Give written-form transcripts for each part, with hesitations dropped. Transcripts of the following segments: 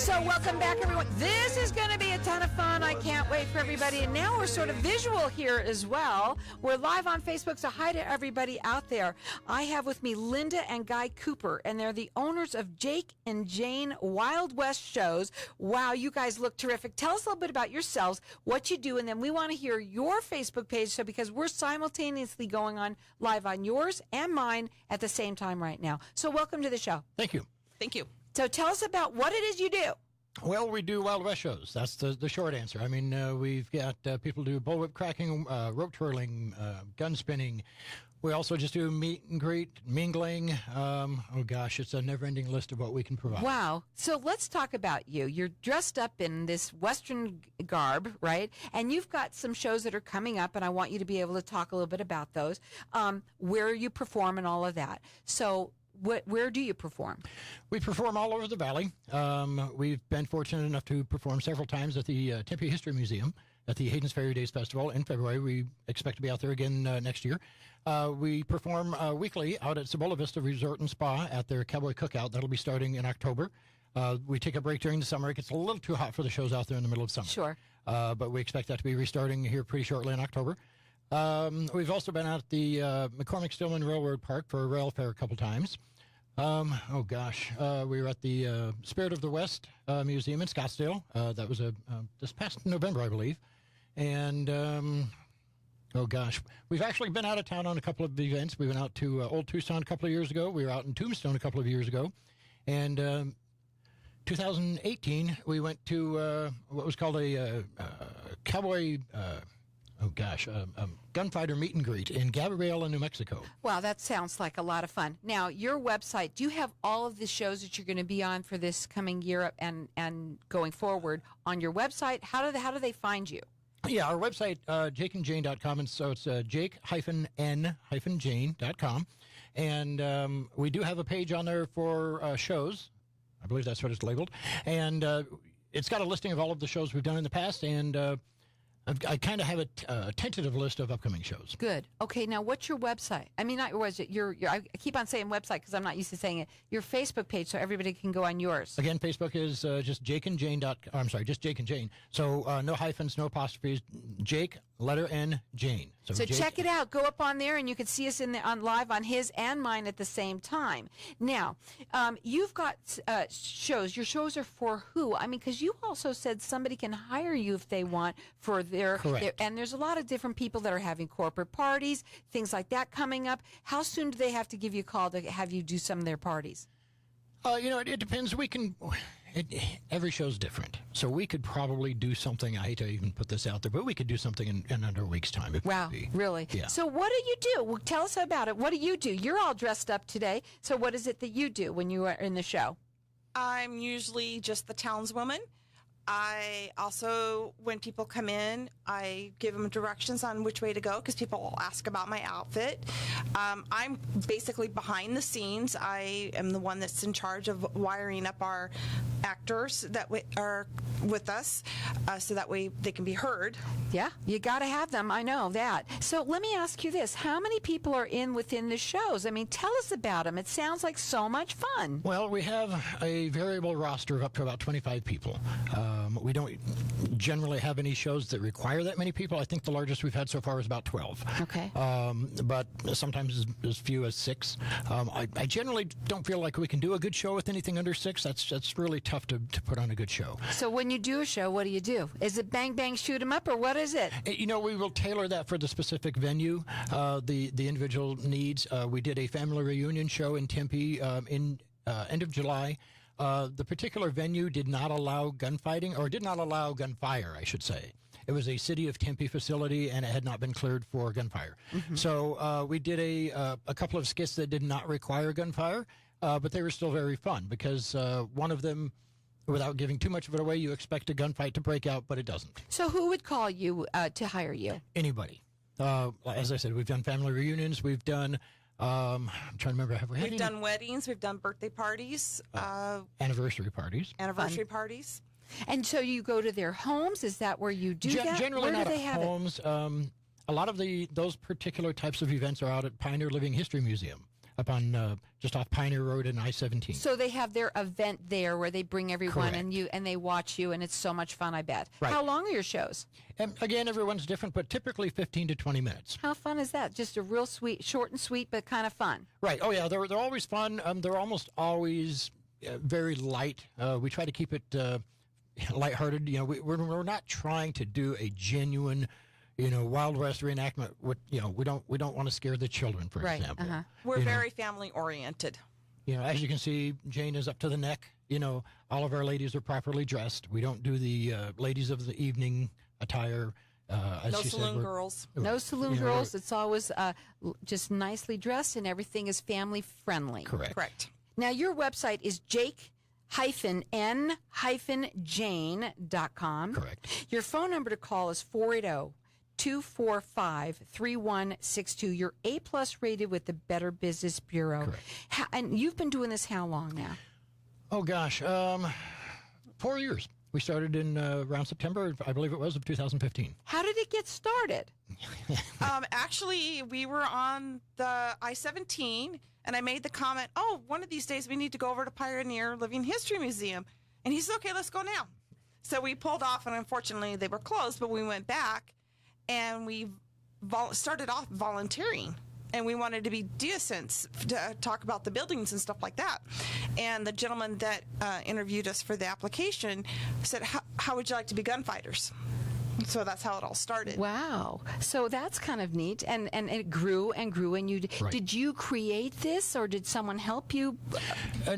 So welcome back, everyone. This is going to be a ton of fun. I can't wait for everybody. And now we're sort of visual here as well. We're live on Facebook, so hi to everybody out there. I have with me Linda and Guy Cooper, and they're the owners of Jake and Jane Wild West shows. Wow, you guys look terrific. Tell us a little bit about yourselves, what you do, and then we want to hear your Facebook page. So because we're simultaneously going on live on yours and mine at the same time right now. So welcome to the show. Thank you. Thank you. So tell us about what it is you do. Well, we do Wild West shows. That's the short answer. I mean, we've got people do bullwhip cracking, rope twirling, gun spinning. We also just do meet and greet, mingling. Oh, gosh, it's a never-ending list of what we can provide. Wow. So let's talk about you. You're dressed up in this Western garb, right? And you've got some shows that are coming up, and I want you to be able to talk a little bit about those, where you perform and all of that. So where do you perform? We perform all over the valley. We've been fortunate enough to perform several times at the Tempe History Museum at the Hayden's Fairy Days Festival in February. We expect to be out there again next year. We perform weekly out at Cibola Vista Resort and Spa at their Cowboy Cookout. That'll be starting in October. We take a break during the summer. It gets a little too hot for the shows out there in the middle of summer. Sure. But we expect that to be restarting here pretty shortly in October. We've also been out at the McCormick Stillman Railroad Park for a rail fair a couple times. We were at the Spirit of the West Museum in Scottsdale. That was this past November, I believe. And, we've actually been out of town on a couple of events. We went out to Old Tucson a couple of years ago. We were out in Tombstone a couple of years ago. And 2018, we went to what was called a cowboy... gunfighter meet and greet in Gabriela, New Mexico. Wow, that sounds like a lot of fun. Now, your website, do you have all of the shows that you're going to be on for this coming year and going forward on your website? How do they find you? Yeah, our website, jakeandjane.com, and so it's jake-n-jane.com. And we do have a page on there for shows. I believe that's what it's labeled. And it's got a listing of all of the shows we've done in the past, and I kind of have a tentative list of upcoming shows. Good. Okay, now what's your website? I mean, I keep on saying website because I'm not used to saying it. Your Facebook page, so everybody can go on yours. Again, Facebook is just Jake and Jane. Just Jake and Jane. So no hyphens, no apostrophes. Jake, letter N, Jane. So check it out. Go up on there, and you can see us on live on his and mine at the same time. Now, you've got shows. Your shows are for who? I mean, because you also said somebody can hire you if they want for Correct. And there's a lot of different people that are having corporate parties, things like that coming up. How soon do they have to give you a call to have you do some of their parties? It depends. Every show's different. So we could probably do something. I hate to even put this out there, but we could do something in under a week's time. Wow, really? Yeah. So what do you do? Well, tell us about it. What do you do? You're all dressed up today. So what is it that you do when you are in the show? I'm usually just the townswoman. I also, when people come in, I give them directions on which way to go because people will ask about my outfit. I'm basically behind the scenes. I am the one that's in charge of wiring up our actors that are with us so that way they can be heard. Yeah, you got to have them. I know that. So let me ask you this. How many people are within the shows? I mean, tell us about them. It sounds like so much fun. Well, we have a variable roster of up to about 25 people. We don't generally have any shows that require that many people. I think the largest we've had so far is about 12. Okay. But sometimes as few as 6. I generally don't feel like we can do a good show with anything under 6. That's really tough to put on a good show. So when you do a show, what do you do? Is it bang, bang, shoot 'em up, or what is it? We will tailor that for the specific venue, the individual needs. We did a family reunion show in Tempe in end of July. The particular venue did not allow gunfighting, or did not allow gunfire, I should say. It was a City of Tempe facility, and it had not been cleared for gunfire. Mm-hmm. So we did a couple of skits that did not require gunfire, but they were still very fun because one of them, without giving too much of it away, you expect a gunfight to break out, but it doesn't. So who would call you to hire you? Anybody. As I said, we've done family reunions. We've done... I'm trying to remember. We've done weddings. We've done birthday parties. Anniversary parties. Parties. And so you go to their homes? Is that where you do that? Generally where not at homes. A lot of those particular types of events are out at Pioneer Living History Museum. up on just off Pioneer Road and I-17. So they have their event there where they bring everyone Correct. and they watch you, and it's so much fun, I bet. Right. How long are your shows? And again, everyone's different, but typically 15 to 20 minutes. How fun is that? Just a real sweet, short and sweet, but kind of fun. Right. Oh, yeah. They're always fun. They're almost always very light. We try to keep it lighthearted. You know, we're not trying to do a genuine, Wild West reenactment. We don't want to scare the children, for Right. example. Uh-huh. We're very family oriented. As you can see, Jane is up to the neck. All of our ladies are properly dressed. We don't do the ladies of the evening attire. As No she said, saloon girls. No saloon You know, girls. It's always just nicely dressed, and everything is family friendly. Correct. Correct. Now, your website is jake-n-jane.com. Correct. Your phone number to call is 480-245-3162. You're A-plus rated with the Better Business Bureau. Correct. And you've been doing this how long now? Oh, gosh. 4 years. We started in around September, I believe it was, of 2015. How did it get started? Actually, we were on the I-17, and I made the comment, one of these days we need to go over to Pioneer Living History Museum. And he said, okay, let's go now. So we pulled off, and unfortunately they were closed, but we went back, and we started off volunteering. And we wanted to be decent to talk about the buildings and stuff like that. And the gentleman that interviewed us for the application said, how would you like to be gunfighters? So that's how it all started. Wow. So that's kind of neat. And it grew and grew. And Right. did you create this, or did someone help you?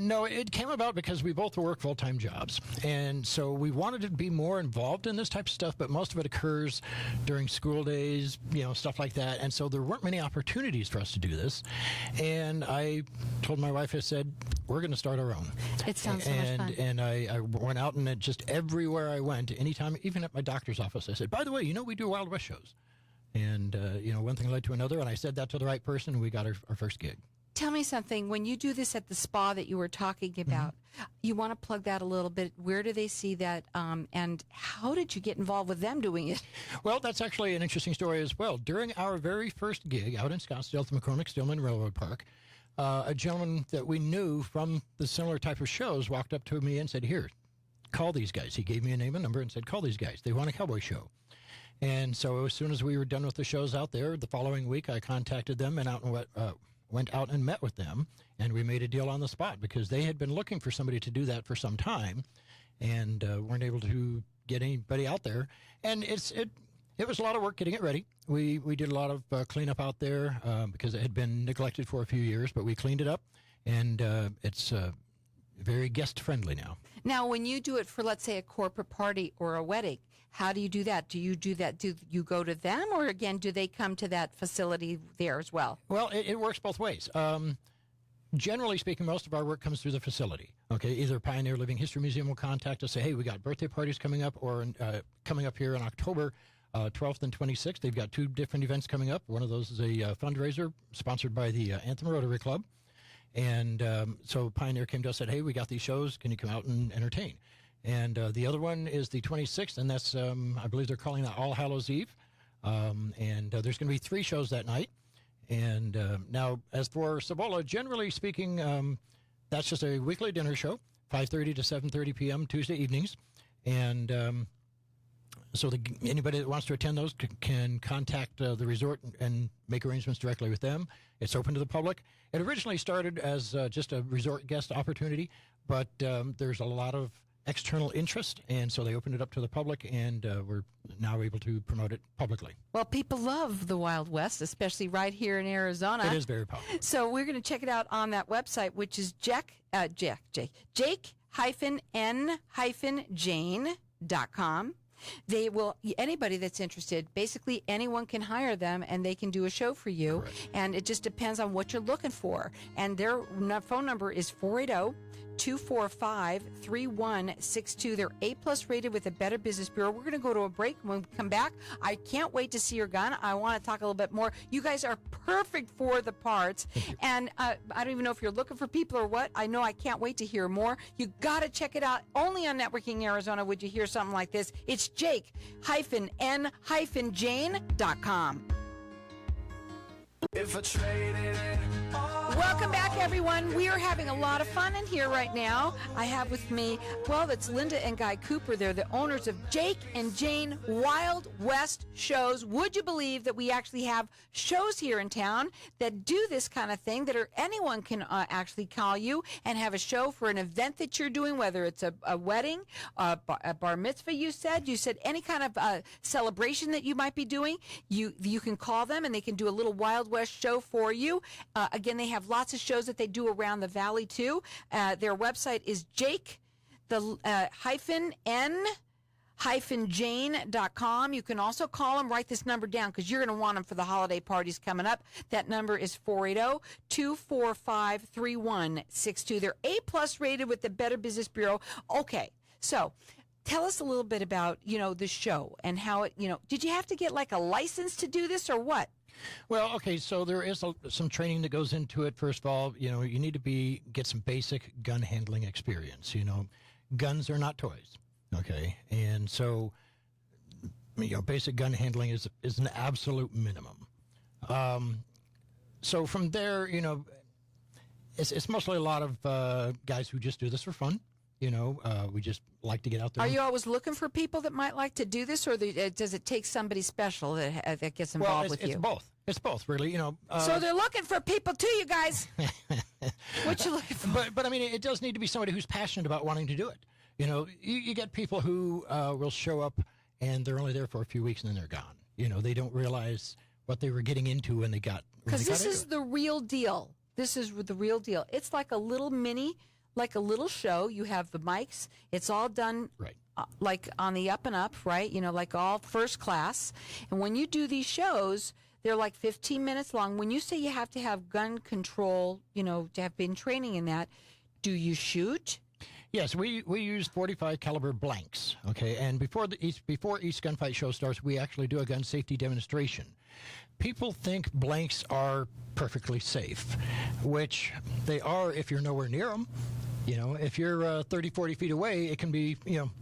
No, it came about because we both work full-time jobs. And so we wanted to be more involved in this type of stuff, but most of it occurs during school days, stuff like that. And so there weren't many opportunities for us to do this. And I told my wife, I said, we're going to start our own. It sounds so much fun. And I went out, and just everywhere I went, anytime, even at my doctor's office, I said, by the way, we do Wild West shows. And, one thing led to another, and I said that to the right person, and we got our first gig. Tell me something. When you do this at the spa that you were talking about, you want to plug that a little bit. Where do they see that? And how did you get involved with them doing it? Well, that's actually an interesting story as well. During our very first gig out in Scottsdale at the McCormick-Stillman Railroad Park, a gentleman that we knew from the similar type of shows walked up to me and said, here, call these guys. He gave me a name and number and said, call these guys. They want a cowboy show. And so as soon as we were done with the shows out there, the following week I contacted them and went out and met with them, and we made a deal on the spot because they had been looking for somebody to do that for some time and weren't able to get anybody out there. And it was a lot of work getting it ready. We did a lot of cleanup out there because it had been neglected for a few years, but we cleaned it up, and it's very guest-friendly now. Now, when you do it for, let's say, a corporate party or a wedding, how do you do that? Do you go to them, or again, do they come to that facility there as well? Well, it works both ways. Generally speaking, most of our work comes through the facility. Okay, either Pioneer Living History Museum will contact us, say, hey, we got birthday parties coming up, or coming up here in October 12th and 26th. They've got two different events coming up. One of those is a fundraiser sponsored by the Anthem Rotary Club. And so Pioneer came to us and said, hey, we got these shows. Can you come out and entertain? And the other one is the 26th, and that's, I believe they're calling that All Hallows Eve. And there's going to be 3 shows that night. And now, as for Cibola, generally speaking, that's just a weekly dinner show, 5:30 to 7:30 p.m. Tuesday evenings. And so anybody that wants to attend those can contact the resort and make arrangements directly with them. It's open to the public. It originally started as just a resort guest opportunity, but there's a lot of external interest, and so they opened it up to the public, and we're now able to promote it publicly. Well, people love the Wild West, especially right here in Arizona. It is very popular. So we're going to check it out on that website, which is jake-n-jane.com. They will, anybody that's interested, basically anyone can hire them and they can do a show for you. Correct. And it just depends on what you're looking for. And their phone number is 480-245-3162. They're A+ rated with the Better Business Bureau. We're going to go to a break. When we come back, I can't wait to see your gun. I want to talk a little bit more. You guys are perfect for the parts. And I don't even know if you're looking for people or what. I know I can't wait to hear more. You got to check it out. Only on Networking Arizona would you hear something like this. It's jake-n-jane.com. If I traded it all Welcome back, everyone. We are having a lot of fun in here right now. I have with me, well, it's Linda and Guy Cooper. They're the owners of Jake and Jane Wild West Shows. Would you believe that we actually have shows here in town that do this kind of thing, that anyone can actually call you and have a show for an event that you're doing, whether it's a wedding, a bar mitzvah, you said any kind of celebration that you might be doing. You can call them and they can do a little Wild West show for you. Again, they have lots of shows that they do around the valley too. Their website is Jake, Jane.com. You can also call them, write this number down because you're going to want them for the holiday parties coming up. That number is 480-245-3162. They're A+ rated with the Better Business Bureau. Okay, so tell us a little bit about, the show and how it, did you have to get like a license to do this or what? Well, okay, so there is some training that goes into it. First of all, you need to get some basic gun handling experience. Guns are not toys, okay? And so, basic gun handling is an absolute minimum. So from there, it's mostly a lot of guys who just do this for fun. We just like to get out there. Are you always looking for people that might like to do this, or does it take somebody special that gets involved with you? It's both, really. So they're looking for people too, you guys. What you looking for? But I mean, it does need to be somebody who's passionate about wanting to do it. You get people who will show up and they're only there for a few weeks and then they're gone. They don't realize what they were getting into when they got. Because this is the real deal. This is the real deal. It's like a little show. You have the mics. It's all done right. Like on the up and up, right? Like all first class. And when you do these shows, they're like 15 minutes long. When you say you have to have gun control, to have been training in that, do you shoot? Yes, we use .45 caliber blanks. Okay, and before each gunfight show starts, we actually do a gun safety demonstration. People think blanks are perfectly safe, which they are if you're nowhere near them. If you're 30, 40 feet away, it can be,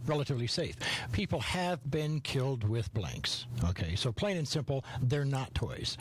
relatively safe. People have been killed with blanks. Okay, so plain and simple, they're not toys.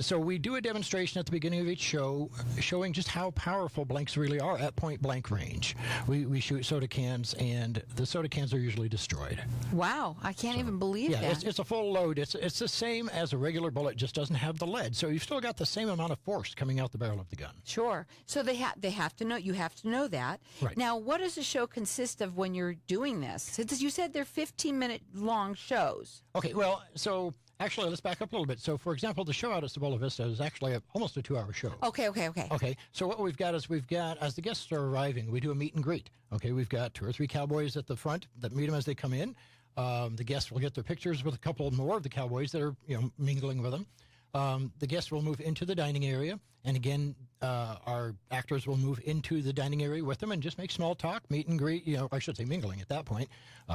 So we do a demonstration at the beginning of each show showing just how powerful blanks really are at point blank range. We shoot soda cans, and the soda cans are usually destroyed. Wow, I can't even believe that. Yeah, it's a full load. It's the same as a regular bullet, just doesn't have the lead. So you've still got the same amount of force coming out the barrel of the gun. Sure. So they have to know. You have to know that. Right. Now, what does the show consist of when you're doing this? You said they're 15-minute long shows. Okay, well, so actually, let's back up a little bit. So, for example, the show out at Cebolla Vista is actually almost a 2-hour show. Okay. Okay, so what we've got, as the guests are arriving, we do a meet and greet. Okay, we've got 2 or 3 cowboys at the front that meet them as they come in. The guests will get their pictures with a couple more of the cowboys that are, mingling with them. The guests will move into the dining area, and again, our actors will move into the dining area with them and just make small talk, meet and greet, I should say mingling at that point,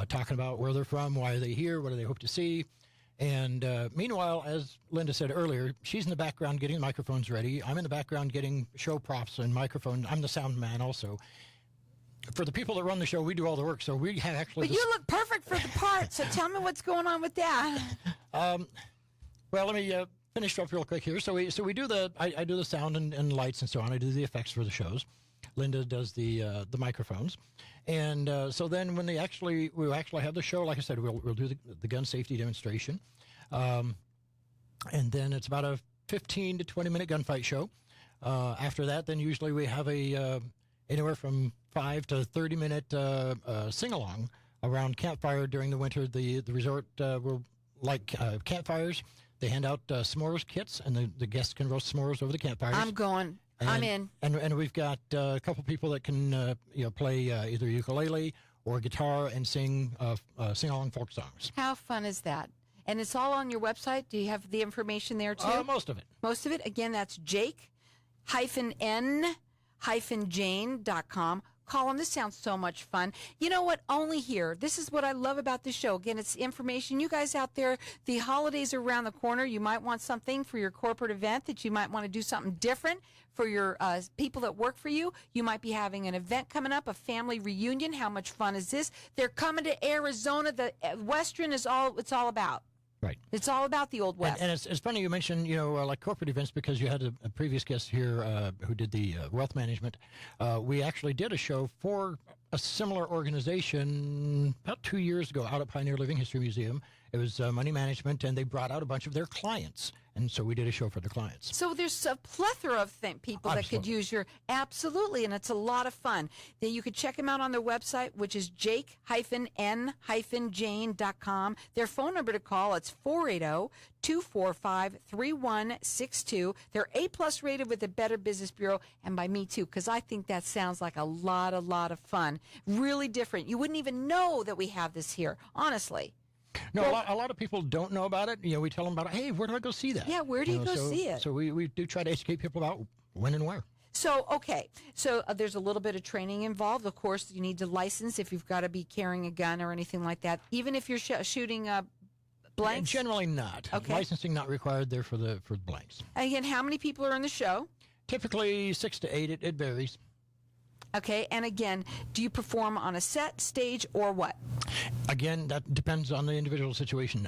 talking about where they're from, why are they here, what do they hope to see. And meanwhile, as Linda said earlier, she's in the background getting the microphones ready. I'm in the background getting show props and microphone. I'm the sound man also. For the people that run the show, we do all the work, so we have actually... But you look perfect for the part, so tell me what's going on with that. Well, let me... finish up real quick here. So we do I do the sound and lights and so on. I do the effects for the shows. Linda does the microphones, and so then when we'll actually have the show, like I said, we'll do the gun safety demonstration, and then it's about a 15 to 20 minute gunfight show. After that, then usually we have a anywhere from 5 to 30 minute sing along around campfire during the winter. The resort will like campfires. They hand out s'mores kits, and the guests can roast s'mores over the campfires. I'm going. I'm in. And we've got a couple people that can play either ukulele or guitar and sing along folk songs. How fun is that? And it's all on your website. Do you have the information there too? Most of it. Most of it. Again, that's Jake-N-Jane.com. Call them. This sounds so much fun. You know what? Only here. This is what I love about the show. Again, it's information. You guys out there, the holidays are around the corner. You might want something for your corporate event that you might want to do something different for your people that work for you. You might be having an event coming up, a family reunion. How much fun is this? They're coming to Arizona. The Western is all it's all about. Right. It's all about the Old West. And it's funny you mentioned, like corporate events, because you had a previous guest here who did the wealth management. We actually did a show for a similar organization about 2 years ago out at Pioneer Living History Museum. It was money management, and they brought out a bunch of their clients. And so we did a show for their clients. So there's a plethora of people that could use your, absolutely, and it's a lot of fun. Then you could check them out on their website, which is jake-n-jane.com. Their phone number to call, it's 480-245-3162. They're A-plus rated with the Better Business Bureau, and by me too, because I think that sounds like a lot of fun. Really different. You wouldn't even know that we have this here, honestly. No, a lot of people don't know about it. We tell them about it. Hey, where do I go see that? Yeah, where do you go see it? So we do try to educate people about when and where. So, okay. So there's a little bit of training involved. Of course, you need to license if you've got to be carrying a gun or anything like that. Even if you're shooting blanks? Generally not. Okay. Licensing not required there for the blanks. Again, how many people are in the show? Typically 6 to 8. It varies. Okay, and again, do you perform on a set, stage, or what? Again, that depends on the individual situation.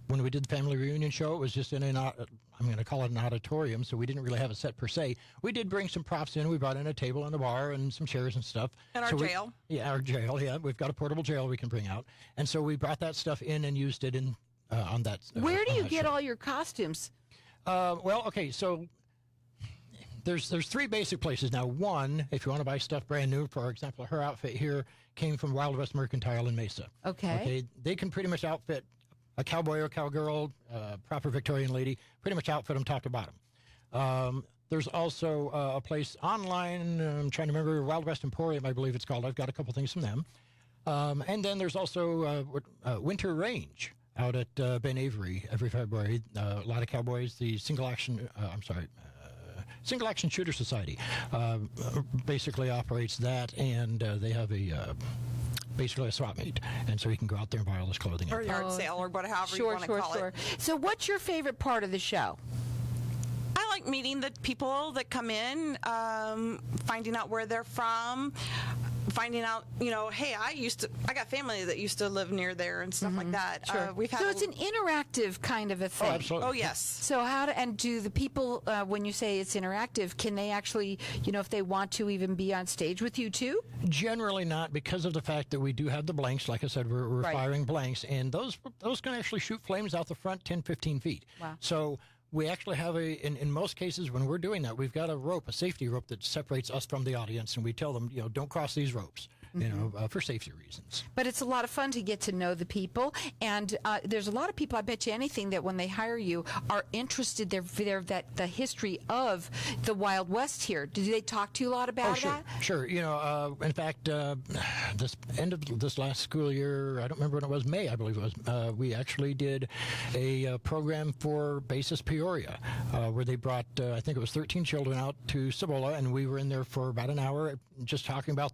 When we did the family reunion show, it was just in I'm going to call it an auditorium, so we didn't really have a set per se. We did bring some props in. We brought in a table and a bar and some chairs and stuff. And our jail. Our jail, yeah. We've got a portable jail we can bring out. And so we brought that stuff in and used it on that. Where do you get all your costumes? Well, okay, so there's 3 basic places. Now, one, if you want to buy stuff brand new, for example, her outfit here came from Wild West Mercantile in Mesa. Okay. They can pretty much outfit a cowboy or cowgirl, proper Victorian lady, pretty much outfit them top to bottom. There's also a place online, I'm trying to remember, Wild West Emporium, I believe it's called. I've got a couple things from them. And then there's also Winter Range out at Ben Avery every February. A lot of cowboys, the Single Action Shooter Society basically operates that, and they have basically a swap meet, and so you can go out there and buy all this clothing. Or yard sale, or however you want to call it. So what's your favorite part of the show? I like meeting the people that come in, finding out where they're from, finding out, hey, I got family that used to live near there and stuff like that. Sure. We've had so it's an interactive kind of a thing. Oh, absolutely. Oh, yes. So do the people, when you say it's interactive, can they actually, if they want to, even be on stage with you too? Generally not, because of the fact that we do have the blanks. Like I said, we're firing blanks, and those can actually shoot flames out the front 10, 15 feet. Wow. So we actually have in most cases when we're doing that, we've got a safety rope that separates us from the audience, and we tell them, don't cross these ropes. For safety reasons. But it's a lot of fun to get to know the people, and there's a lot of people, I bet you anything, that when they hire you are interested. They're the history of the Wild West here. Do they talk to you a lot about that? Sure. In fact, this end of this last school year, I don't remember when it was, May, I believe it was, we actually did a program for Basis Peoria, where they brought, I think it was 13 children out to Cibola, and we were in there for about an hour just talking about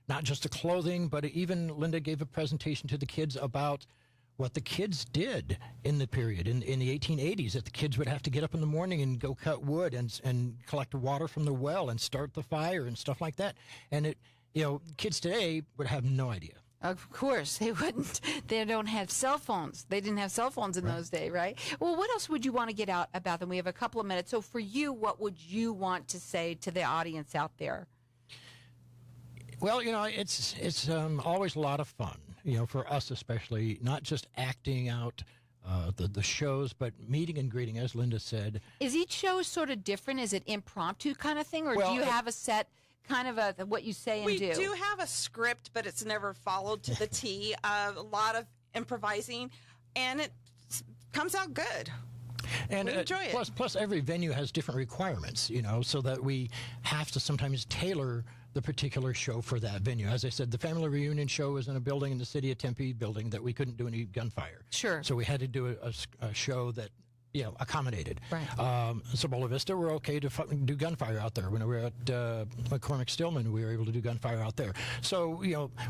not just the clothing, but even Linda gave a presentation to the kids about what the kids did in the period, in the 1880s, that the kids would have to get up in the morning and go cut wood and collect water from the well and start the fire and stuff like that. And kids today would have no idea. Of course, they wouldn't. They don't have cell phones. They didn't have cell phones in those days, right? Well, what else would you want to get out about them? We have a couple of minutes. So for you, what would you want to say to the audience out there? Well, it's always a lot of fun, for us especially, not just acting out the shows, but meeting and greeting, as Linda said. Is each show sort of different? Is it impromptu kind of thing, or do you have a set kind of what you say and do? We do have a script, but it's never followed to the T. A lot of improvising, and it comes out good. And we enjoy it. Plus, every venue has different requirements, so that we have to sometimes tailor the particular show for that venue. As I said, the family reunion show was in a building in the city of Tempe, building that we couldn't do any gunfire. Sure. So we had to do a show that accommodated. Right. Cibola Vista, we're okay to do gunfire out there. When we were at McCormick Stillman, we were able to do gunfire out there. So,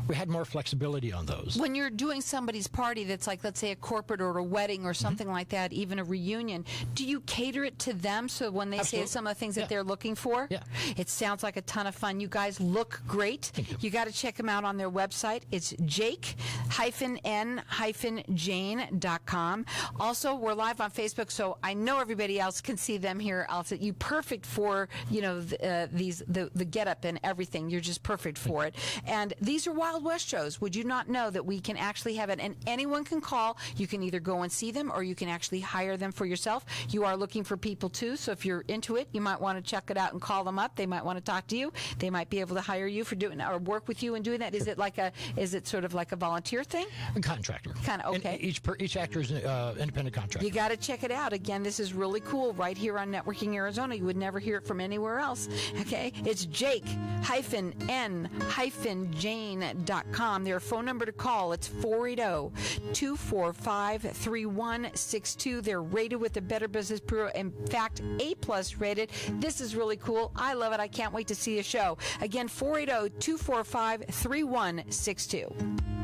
we had more flexibility on those. When you're doing somebody's party that's like, let's say, a corporate or a wedding or something like that, even a reunion, do you cater it to them so when they say some of the things that they're looking for? Yeah. It sounds like a ton of fun. You guys look great. You got to check them out on their website. It's jake-n-jane.com. Also, we're live on Facebook, so I know everybody else can see them here. I'll say you perfect for, the getup and everything. You're just perfect for it. And these are Wild West shows. Would you not know that we can actually have it, and anyone can call. You can either go and see them or you can actually hire them for yourself. You are looking for people too, so if you're into it, you might want to check it out and call them up. They might want to talk to you. They might be able to hire you for doing or work with you in doing that. Is it sort of like a volunteer thing? A contractor. Kind of, okay. And each actor is an independent contractor. You got to check it out. Again, this is really cool right here on Networking Arizona. You would never hear it from anywhere else. Okay? It's jake-n-jane.com. Their phone number to call, it's 480-245-3162. They're rated with the Better Business Bureau. In fact, A+ rated. This is really cool. I love it. I can't wait to see a show. Again, 480-245-3162.